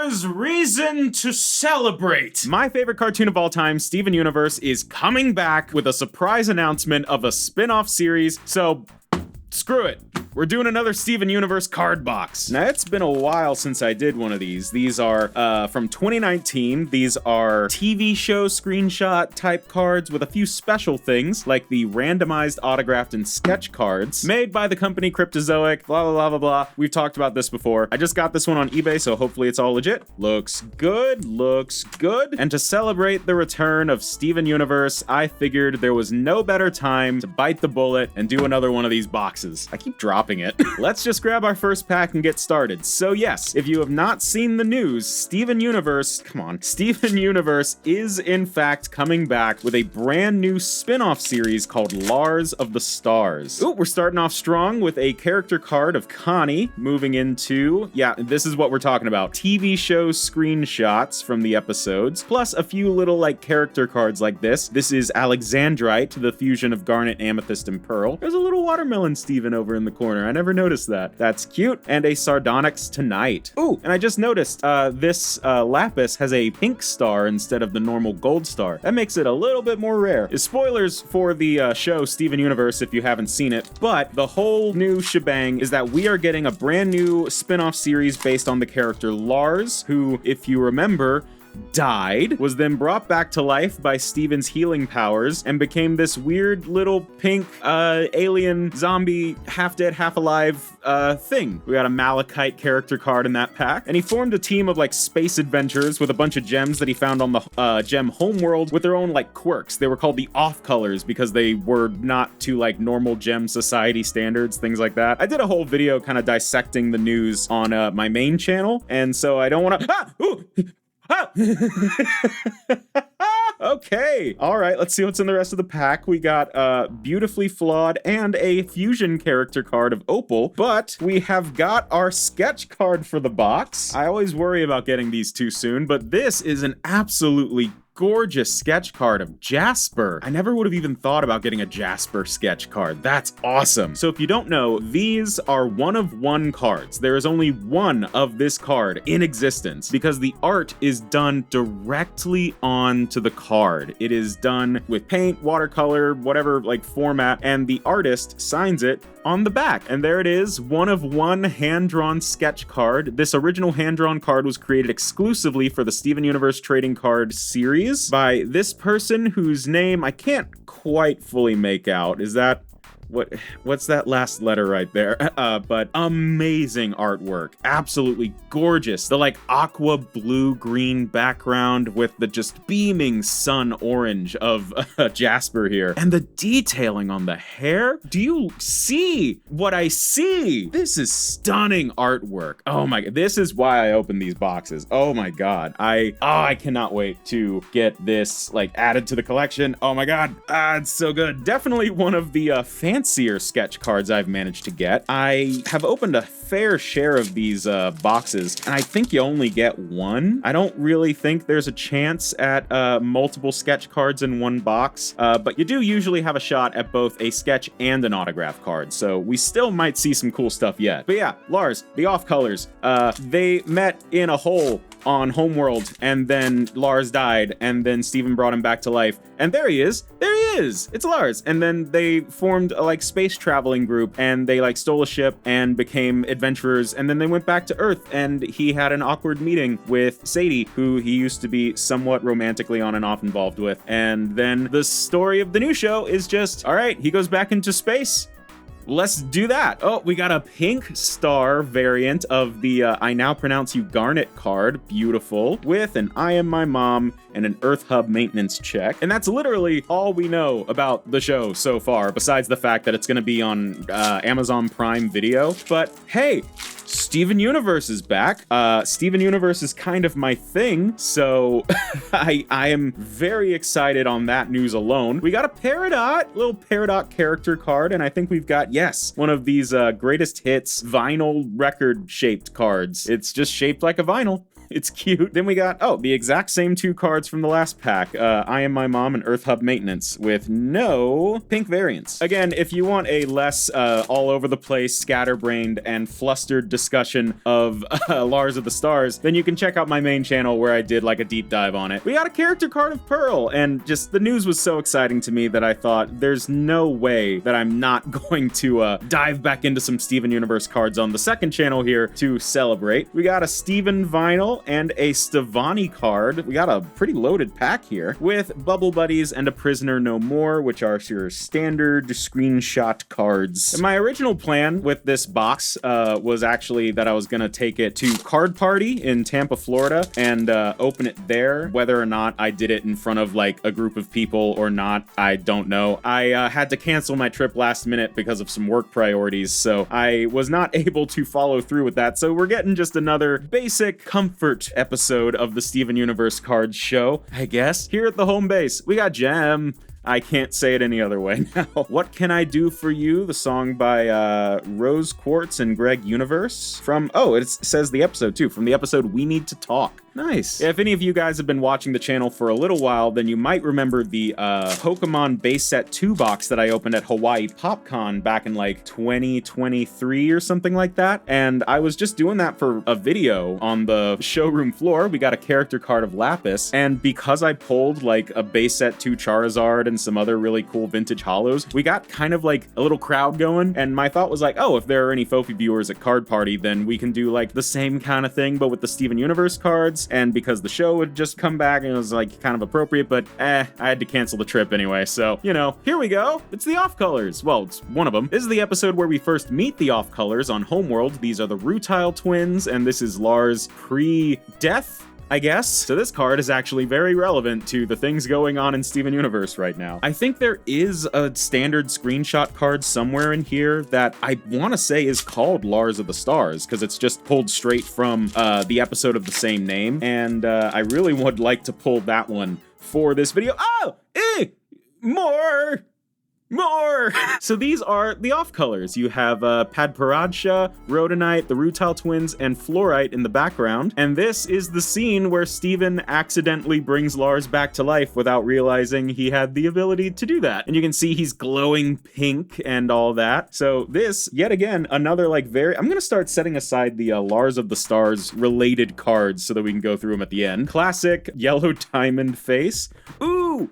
There's reason to celebrate. My favorite cartoon of all time, Steven Universe, is coming back with a surprise announcement of a spin-off series, so screw it. We're doing another Steven Universe card box. Now, it's been a while since I did one of these. These are from 2019. These are TV show screenshot type cards with a few special things, like the randomized autographed and sketch cards made by the company Cryptozoic, blah, blah, blah, blah, blah. We've talked about this before. I just got this one on eBay, so hopefully it's all legit. Looks good, looks good. And to celebrate the return of Steven Universe, I figured there was no better time to bite the bullet and do another one of these boxes. I keep dropping it. Let's just grab our first pack and get started. So yes, if you have not seen the news, Steven Universe is in fact coming back with a brand new spin-off series called Lars of the Stars. Ooh, we're starting off strong with a character card of Connie, moving into, yeah, this is what we're talking about, TV show screenshots from the episodes, plus a few little like character cards like this. This is Alexandrite, the fusion of garnet, amethyst, and pearl. There's a little watermelon Steven over in the corner. I never noticed that. That's cute. And a Sardonyx Tonight. Ooh, and I just noticed this lapis has a pink star instead of the normal gold star. That makes it a little bit more rare. Spoilers for the show Steven Universe if you haven't seen it, but the whole new shebang is that we are getting a brand new spin-off series based on the character Lars, who, if you remember, died, was then brought back to life by Steven's healing powers, and became this weird little pink alien zombie half-dead, half-alive thing. We got a Malachite character card in that pack, and he formed a team of like space adventurers with a bunch of gems that he found on the gem homeworld with their own like quirks. They were called the off colors because they were not to like normal gem society standards, things like that. I did a whole video kind of dissecting the news on my main channel, and so I don't want to Okay, all right, let's see what's in the rest of the pack. We got Beautifully Flawed and a fusion character card of Opal, but we have got our sketch card for the box. I always worry about getting these too soon, but this is an absolutely gorgeous sketch card of Jasper. I never would have even thought about getting a Jasper sketch card. That's awesome. So if you don't know, these are one of one cards. There is only one of this card in existence because the art is done directly onto the card. It is done with paint, watercolor, whatever like format, and the artist signs it on the back. And there it is, one of one hand-drawn sketch card. This original hand-drawn card was created exclusively for the Steven Universe trading card series by this person whose name I can't quite fully make out. Is that what's that last letter right there? But amazing artwork. Absolutely gorgeous. The like aqua blue green background with the just beaming sun orange of Jasper here. And the detailing on the hair. Do you see what I see? This is stunning artwork. Oh my god. This is why I open these boxes. Oh my god. I cannot wait to get this like added to the collection. Oh my god. It's so good. Definitely one of the fancier sketch cards I've managed to get. I have opened a fair share of these boxes, and I think you only get one. I don't really think there's a chance at multiple sketch cards in one box, but you do usually have a shot at both a sketch and an autograph card, so we still might see some cool stuff yet. But yeah, Lars, the off colors, they met in a hole on Homeworld, and then Lars died, and then Steven brought him back to life, and there he is. There he is. It's Lars. And then they formed a like space traveling group, and they like stole a ship and became adventurers, and then they went back to Earth, and he had an awkward meeting with Sadie, who he used to be somewhat romantically on and off involved with. And then the story of the new show is just, all right, he goes back into space. Let's do that. Oh, we got a pink star variant of the I Now Pronounce You Garnet card. Beautiful. With an I Am My Mom and an Earth Hub maintenance check. And that's literally all we know about the show so far, besides the fact that it's going to be on Amazon Prime Video. But hey, Steven Universe is back. Steven Universe is kind of my thing, so I am very excited on that news alone. We got a Peridot, little Peridot character card, and I think we've got, yes, one of these greatest hits vinyl record shaped cards. It's just shaped like a vinyl. It's cute. Then we got, the exact same 2 cards from the last pack. I Am My Mom and Earth Hub Maintenance with no pink variants. Again, if you want a less all over the place, scatterbrained, and flustered discussion of Lars of the Stars, then you can check out my main channel where I did like a deep dive on it. We got a character card of Pearl, and just the news was so exciting to me that I thought there's no way that I'm not going to dive back into some Steven Universe cards on the second channel here to celebrate. We got a Steven vinyl and a Stevani card. We got a pretty loaded pack here with Bubble Buddies and a Prisoner No More, which are your standard screenshot cards. And my original plan with this box was actually that I was gonna take it to Card Party in Tampa, Florida, and open it there. Whether or not I did it in front of like a group of people or not, I don't know. I had to cancel my trip last minute because of some work priorities, so I was not able to follow through with that. So we're getting just another basic comfort episode of the Steven Universe Cards show, I guess. Here at the home base, we got Gem. I can't say it any other way now. What Can I Do For You? The song by Rose Quartz and Greg Universe from, it says the episode too, from the episode We Need to Talk. Nice. If any of you guys have been watching the channel for a little while, then you might remember the Pokemon base set 2 box that I opened at Hawaii PopCon back in like 2023 or something like that. And I was just doing that for a video on the showroom floor. We got a character card of Lapis, and because I pulled like a base set 2 Charizard and some other really cool vintage holos, we got kind of like a little crowd going, and my thought was like, if there are any Foafy viewers at Card Party, then we can do like the same kind of thing, but with the Steven Universe cards. And because the show had just come back and it was like kind of appropriate, but I had to cancel the trip anyway. So, here we go. It's the off colors. Well, it's one of them. This is the episode where we first meet the off colors on Homeworld. These are the Rutile twins, and this is Lars pre-death, I guess. So this card is actually very relevant to the things going on in Steven Universe right now. I think there is a standard screenshot card somewhere in here that I want to say is called Lars of the Stars, because it's just pulled straight from the episode of the same name, and I really would like to pull that one for this video. More! So these are the off colors. You have Padparadsha, Rhodonite, the Rutile twins, and Fluorite in the background. And this is the scene where Steven accidentally brings Lars back to life without realizing he had the ability to do that. And you can see he's glowing pink and all that. So this, yet again, another like I'm gonna start setting aside the Lars of the Stars related cards so that we can go through them at the end. Classic yellow diamond face. Ooh!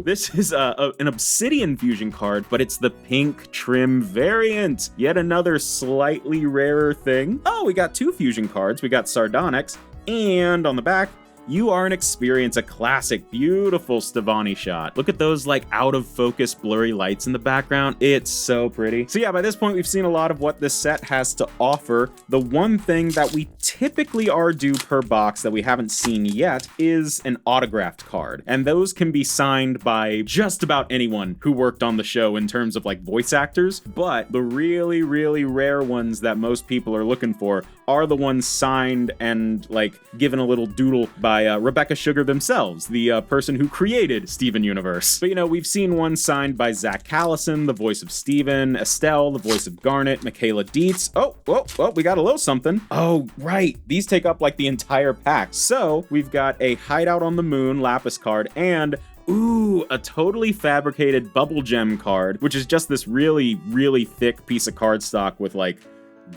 This is an Obsidian fusion card, but it's the pink trim variant. Yet another slightly rarer thing. We got 2 fusion cards. We got Sardonyx, and on the back, You Are an Experience, a classic, beautiful Stevani shot. Look at those like out of focus blurry lights in the background. It's so pretty. So yeah, by this point we've seen a lot of what this set has to offer. The one thing that we typically are due per box that we haven't seen yet is an autographed card. And those can be signed by just about anyone who worked on the show in terms of like voice actors. But the really, really rare ones that most people are looking for are the ones signed and like given a little doodle by Rebecca Sugar themselves, the person who created Steven Universe. But we've seen one signed by Zach Callison, the voice of Steven, Estelle, the voice of Garnet, Michaela Dietz. We got a little something. Oh, right. These take up like the entire pack. So we've got a Hideout on the Moon Lapis card and a totally fabricated Bubble Gem card, which is just this really, really thick piece of cardstock with like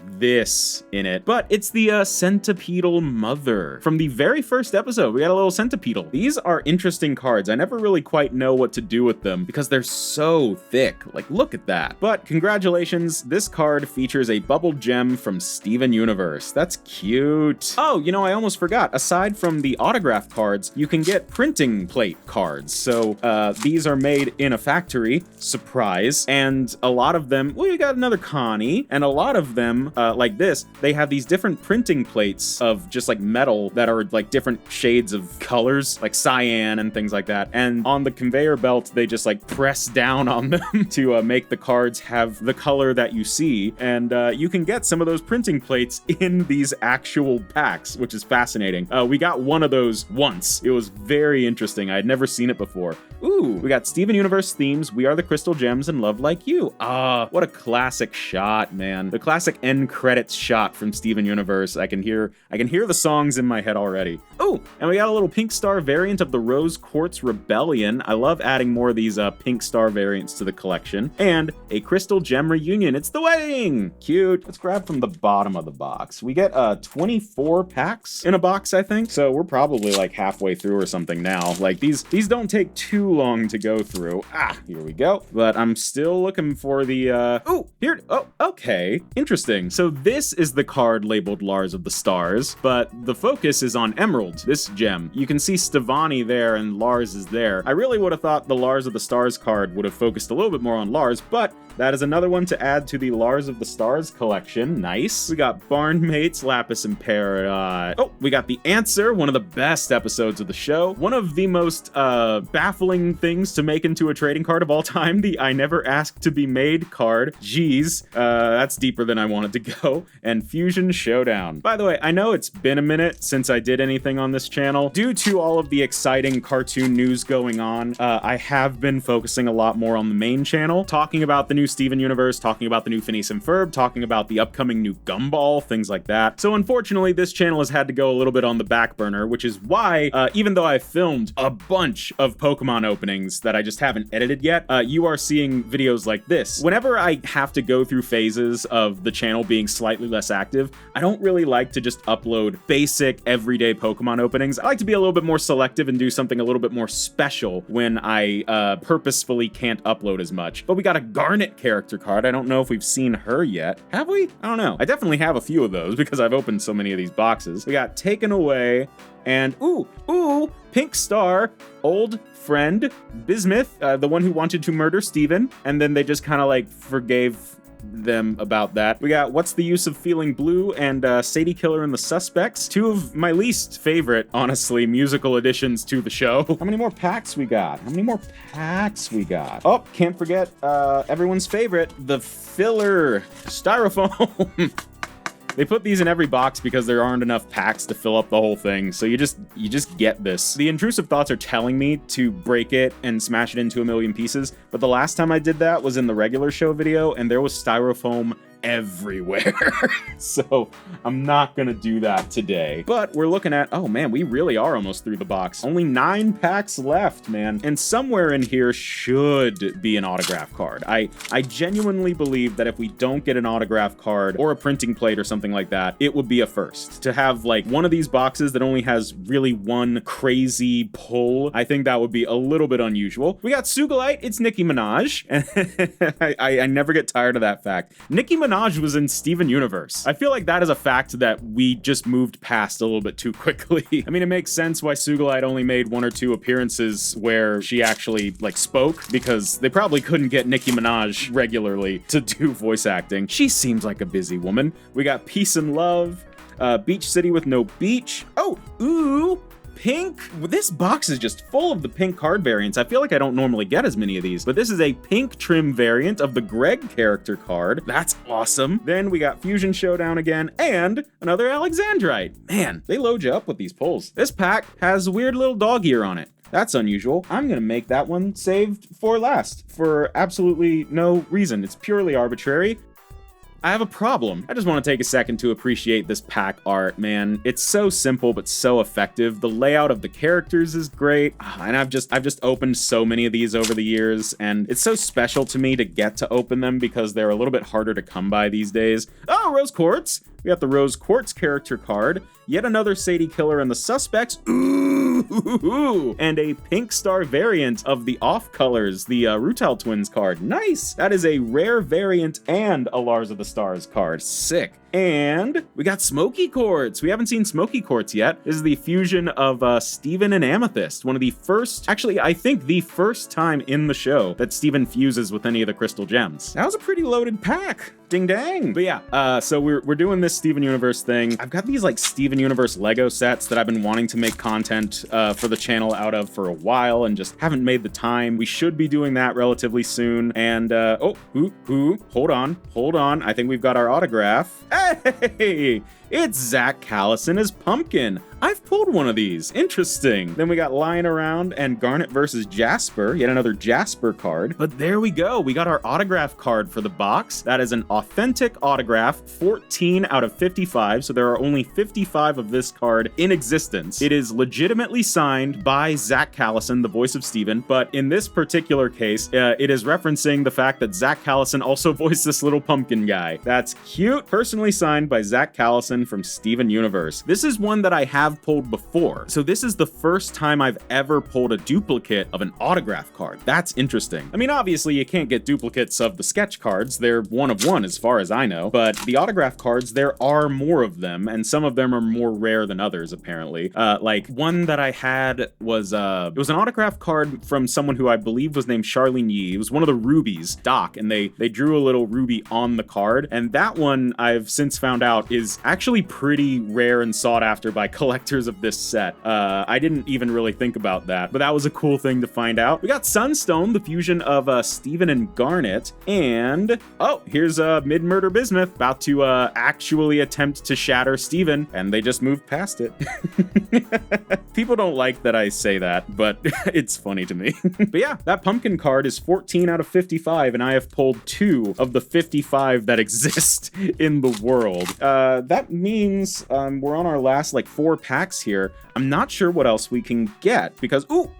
this in it, but it's the Centipedal Mother from the very first episode. We got a little Centipedal. These are interesting cards. I never really quite know what to do with them because they're so thick. Like, look at that. But congratulations, this card features a Bubble Gem from Steven Universe. That's cute. I almost forgot. Aside from the autograph cards, you can get printing plate cards. So these are made in a factory, surprise, and a lot of them, we got another Connie, and a lot of them like this, they have these different printing plates of just like metal that are like different shades of colors, like cyan and things like that. And on the conveyor belt, they just like press down on them to make the cards have the color that you see. And you can get some of those printing plates in these actual packs, which is fascinating. We got one of those once. It was very interesting. I had never seen it before. Ooh, we got Steven Universe themes, We Are the Crystal Gems, and Love Like You. Ah, what a classic shot, man. The classic end credits shot from Steven Universe. I can hear the songs in my head already. Oh, and we got a little Pink Star variant of the Rose Quartz Rebellion. I love adding more of these Pink Star variants to the collection. And a Crystal Gem Reunion. It's the wedding! Cute. Let's grab from the bottom of the box. We get 24 packs in a box, I think. So we're probably like halfway through or something now. Like these don't take too long to go through. Ah, here we go. But I'm still looking for the, oh, here, oh, okay. Interesting. So this is the card labeled Lars of the Stars, but the focus is on Emerald, this gem. You can see Stevani there and Lars is there. I really would have thought the Lars of the Stars card would have focused a little bit more on Lars, but that is another one to add to the Lars of the Stars collection. Nice. We got Barnmates, Lapis in Paradise. Oh, we got The Answer, one of the best episodes of the show. One of the most baffling things to make into a trading card of all time, the I Never Asked to Be Made card. Jeez, that's deeper than I wanted to go. And Fusion Showdown. By the way, I know it's been a minute since I did anything on this channel. Due to all of the exciting cartoon news going on, I have been focusing a lot more on the main channel, talking about the new Steven Universe, talking about the new Phineas and Ferb, talking about the upcoming new Gumball, things like that. So unfortunately, this channel has had to go a little bit on the back burner, which is why, even though I filmed a bunch of Pokemon openings that I just haven't edited yet, you are seeing videos like this. Whenever I have to go through phases of the channel being slightly less active, I don't really like to just upload basic, everyday Pokemon openings. I like to be a little bit more selective and do something a little bit more special when I purposefully can't upload as much. But we got a Garnet character card. I don't know if we've seen her yet. Have we? I don't know. I definitely have a few of those because I've opened so many of these boxes. We got Taken Away and ooh, Pink Star, Old Friend, Bismuth, the one who wanted to murder Steven, and then they just kind of like forgave them about that. We got What's the Use of Feeling Blue and Sadie Killer and the Suspects. Two of my least favorite, honestly, musical additions to the show. How many more packs we got? Oh, can't forget everyone's favorite, the filler styrofoam. They put these in every box because there aren't enough packs to fill up the whole thing, so you just get this. The intrusive thoughts are telling me to break it and smash it into a million pieces, but the last time I did that was in the regular show video, and there was styrofoam everywhere. So I'm not gonna do that today. But we're looking at, oh man, we really are almost through the box. Only 9 packs left, man. And somewhere in here should be an autograph card. I genuinely believe that if we don't get an autograph card or a printing plate or something like that, it would be a first. To have like one of these boxes that only has really one crazy pull, I think that would be a little bit unusual. We got Sugalite, it's Nicki Minaj. I never get tired of that fact. Nicki Minaj was in Steven Universe. I feel like that is a fact that we just moved past a little bit too quickly. I mean, it makes sense why Sugalite only made 1 or 2 appearances where she actually like spoke, because they probably couldn't get Nicki Minaj regularly to do voice acting. She seems like a busy woman. We got Peace and Love, Beach City with No Beach. Oh, ooh, pink. This box is just full of the pink card variants. I feel like I don't normally get as many of these, but this is a pink trim variant of the Greg character card. That's awesome. Then we got Fusion Showdown again and another Alexandrite. Man, they load you up with these pulls. This pack has a weird little dog ear on it. That's unusual. I'm gonna make that one saved for last for absolutely no reason. It's purely arbitrary. I have a problem. I just want to take a second to appreciate this pack art, man. It's so simple but so effective. The layout of the characters is great, and I've just opened so many of these over the years, and it's so special to me to get to open them because they're a little bit harder to come by these days. Oh, Rose Quartz! We got the Rose Quartz character card, yet another Sadie Killer and the Suspects, ooh, and a Pink Star variant of the Off Colors, the Rutal Twins card. Nice! That is a rare variant and a Lars of the Stars card. Sick. And we got Smoky Quartz. We haven't seen Smoky Quartz yet. This is the fusion of Steven and Amethyst. One of the first, actually, I think the first time in the show that Steven fuses with any of the crystal gems. That was a pretty loaded pack. Ding dang. But yeah, so we're doing this Steven Universe thing. I've got these like Steven Universe Lego sets that I've been wanting to make content for the channel out of for a while and just haven't made the time. We should be doing that relatively soon. And hold on. I think we've got our autograph. Hey! It's Zach Callison as Pumpkin. I've pulled one of these. Interesting. Then we got Lying Around and Garnet versus Jasper. Yet another Jasper card. But there we go. We got our autograph card for the box. That is an authentic autograph, 14 out of 55. So there are only 55 of this card in existence. It is legitimately signed by Zach Callison, the voice of Steven. But in this particular case, it is referencing the fact that Zach Callison also voiced this little pumpkin guy. That's cute. Personally signed by Zach Callison from Steven Universe. This is one that I have pulled before. So this is the first time I've ever pulled a duplicate of an autograph card. That's interesting. I mean, obviously you can't get duplicates of the sketch cards. They're one of one as far as I know, but the autograph cards, there are more of them, and some of them are more rare than others, apparently. Like one that I had was, it was an autograph card from someone who I believe was named Charlene Yee. It was one of the rubies, Doc, and they drew a little ruby on the card, and that one I've since found out is actually pretty rare and sought after by collectors of this set. I didn't even really think about that, but that was a cool thing to find out. We got Sunstone, the fusion of Steven and Garnet, and oh, here's Mid-Murder Bismuth about to actually attempt to shatter Steven, and they just moved past it. People don't like that I say that, but it's funny to me. But yeah, that pumpkin card is 14 out of 55, and I have pulled 2 of the 55 that exist in the world. That means we're on our last like 4 packs here. I'm not sure what else we can get because ooh.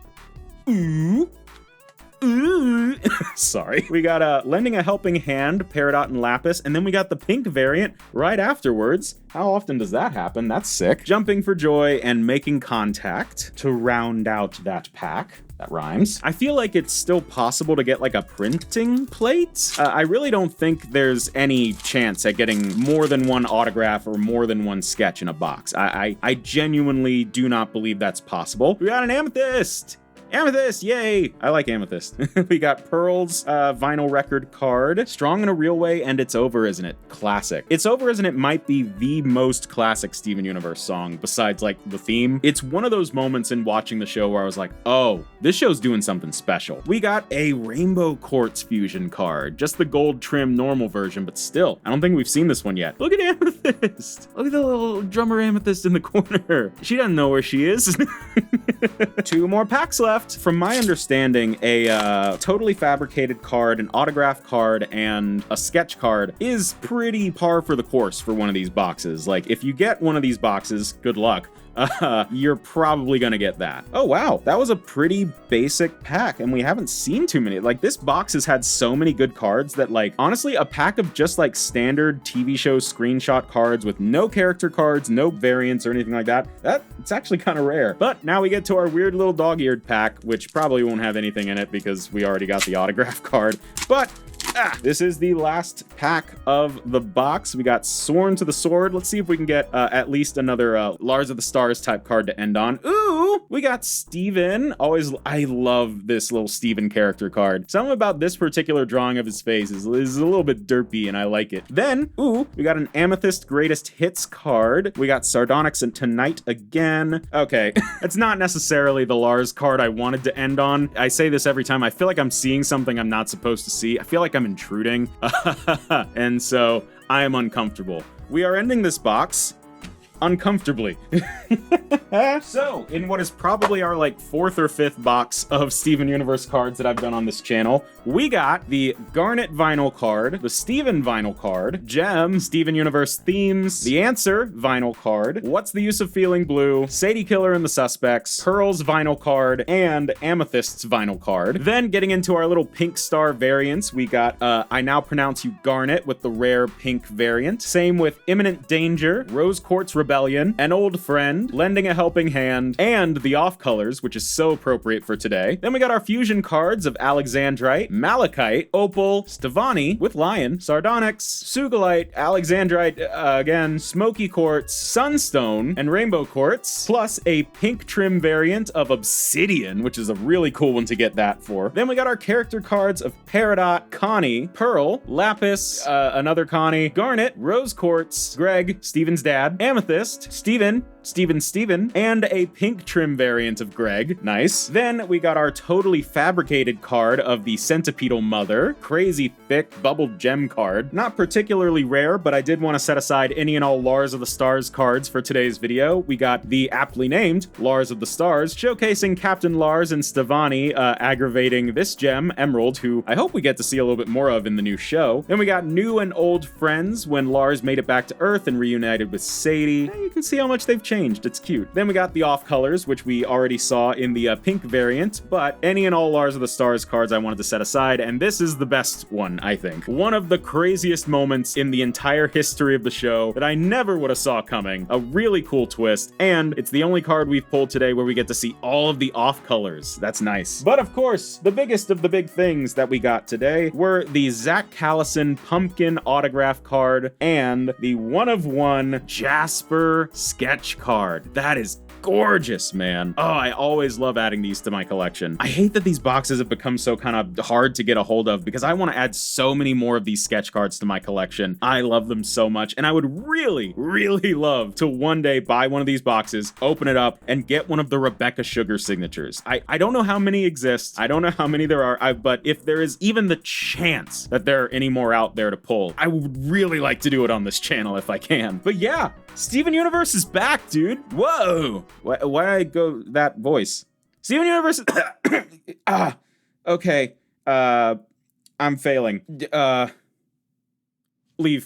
Sorry. We got Lending a Helping Hand, Peridot and Lapis, and then we got the pink variant right afterwards. How often does that happen? That's sick. Jumping for Joy and Making Contact to round out that pack. That rhymes. I feel like it's still possible to get like a printing plate. I really don't think there's any chance at getting more than one autograph or more than one sketch in a box. I genuinely do not believe that's possible. We got an Amethyst! Amethyst, yay! I like Amethyst. We got Pearl's vinyl record card. Strong in a Real Way, and It's Over, Isn't It? Classic. It's Over, Isn't It might be the most classic Steven Universe song besides like the theme. It's one of those moments in watching the show where I was like, oh, this show's doing something special. We got a Rainbow Quartz fusion card. Just the gold trim normal version, but still, I don't think we've seen this one yet. Look at Amethyst! Look at the little drummer Amethyst in the corner. She doesn't know where she is. 2 more packs left. From my understanding, a totally fabricated card, an autograph card, and a sketch card is pretty par for the course for one of these boxes. Like, if you get one of these boxes, good luck. You're probably gonna get that. Oh wow, that was a pretty basic pack, and we haven't seen too many. Like, this box has had so many good cards that, like, honestly, a pack of just like standard TV show screenshot cards with no character cards, no variants or anything like that, it's actually kind of rare. But now we get to our weird little dog-eared pack, which probably won't have anything in it because we already got the autograph card. But this is the last pack of the box. We got Sworn to the Sword. Let's see if we can get at least another Lars of the Stars type card to end on. Ooh, we got Steven. I love this little Steven character card. Something about this particular drawing of his face is a little bit derpy, and I like it. Then, ooh, we got an Amethyst Greatest Hits card. We got Sardonyx and Tonight again. Okay, it's not necessarily the Lars card I wanted to end on. I say this every time. I feel like I'm seeing something I'm not supposed to see. I feel like I'm intruding, and so I am uncomfortable. We are ending this box uncomfortably. So, in what is probably our like 4th or 5th box of Steven Universe cards that I've done on this channel, we got the Garnet vinyl card, the Steven vinyl card, Gem, Steven Universe themes, The Answer vinyl card, What's the Use of Feeling Blue, Sadie Killer and the Suspects, Pearl's vinyl card, and Amethyst's vinyl card. Then, getting into our little pink star variants, we got I Now Pronounce You Garnet with the rare pink variant. Same with Imminent Danger, Rose Quartz Rebellion, An Old Friend, Lending a Helping Hand, and the Off Colors, which is so appropriate for today. Then we got our fusion cards of Alexandrite, Malachite, Opal, Stevani with Lion, Sardonyx, Sugalite, Alexandrite again, Smoky Quartz, Sunstone, and Rainbow Quartz, plus a pink trim variant of Obsidian, which is a really cool one to get that for. Then we got our character cards of Peridot, Connie, Pearl, Lapis, another Connie, Garnet, Rose Quartz, Greg, Steven's dad, Amethyst, Steven, Steven, and a pink trim variant of Greg. Nice. Then we got our totally fabricated card of the Centipedal Mother. Crazy thick bubbled gem card. Not particularly rare, but I did want to set aside any and all Lars of the Stars cards for today's video. We got the aptly named Lars of the Stars, showcasing Captain Lars and Stevani aggravating this gem, Emerald, who I hope we get to see a little bit more of in the new show. Then we got new and old friends when Lars made it back to Earth and reunited with Sadie. You can see how much they've changed. It's cute. Then we got the off colors, which we already saw in the pink variant, but any and all Lars of the Stars cards I wanted to set aside, and this is the best one, I think. One of the craziest moments in the entire history of the show that I never would have saw coming. A really cool twist, and it's the only card we've pulled today where we get to see all of the off colors. That's nice. But of course, the biggest of the big things that we got today were the Zach Callison pumpkin autograph card and the 1-of-1 Jasper sketch card. That is gorgeous, man. Oh, I always love adding these to my collection. I hate that these boxes have become so kind of hard to get a hold of because I want to add so many more of these sketch cards to my collection. I love them so much, and I would really, really love to one day buy one of these boxes, open it up, and get one of the Rebecca Sugar signatures. I don't know how many exist. I don't know how many there are, but if there is even the chance that there are any more out there to pull, I would really like to do it on this channel if I can. But yeah, Steven Universe is back, dude. Whoa. Why did I go that voice? Steven Universe is okay. I'm failing. Leave.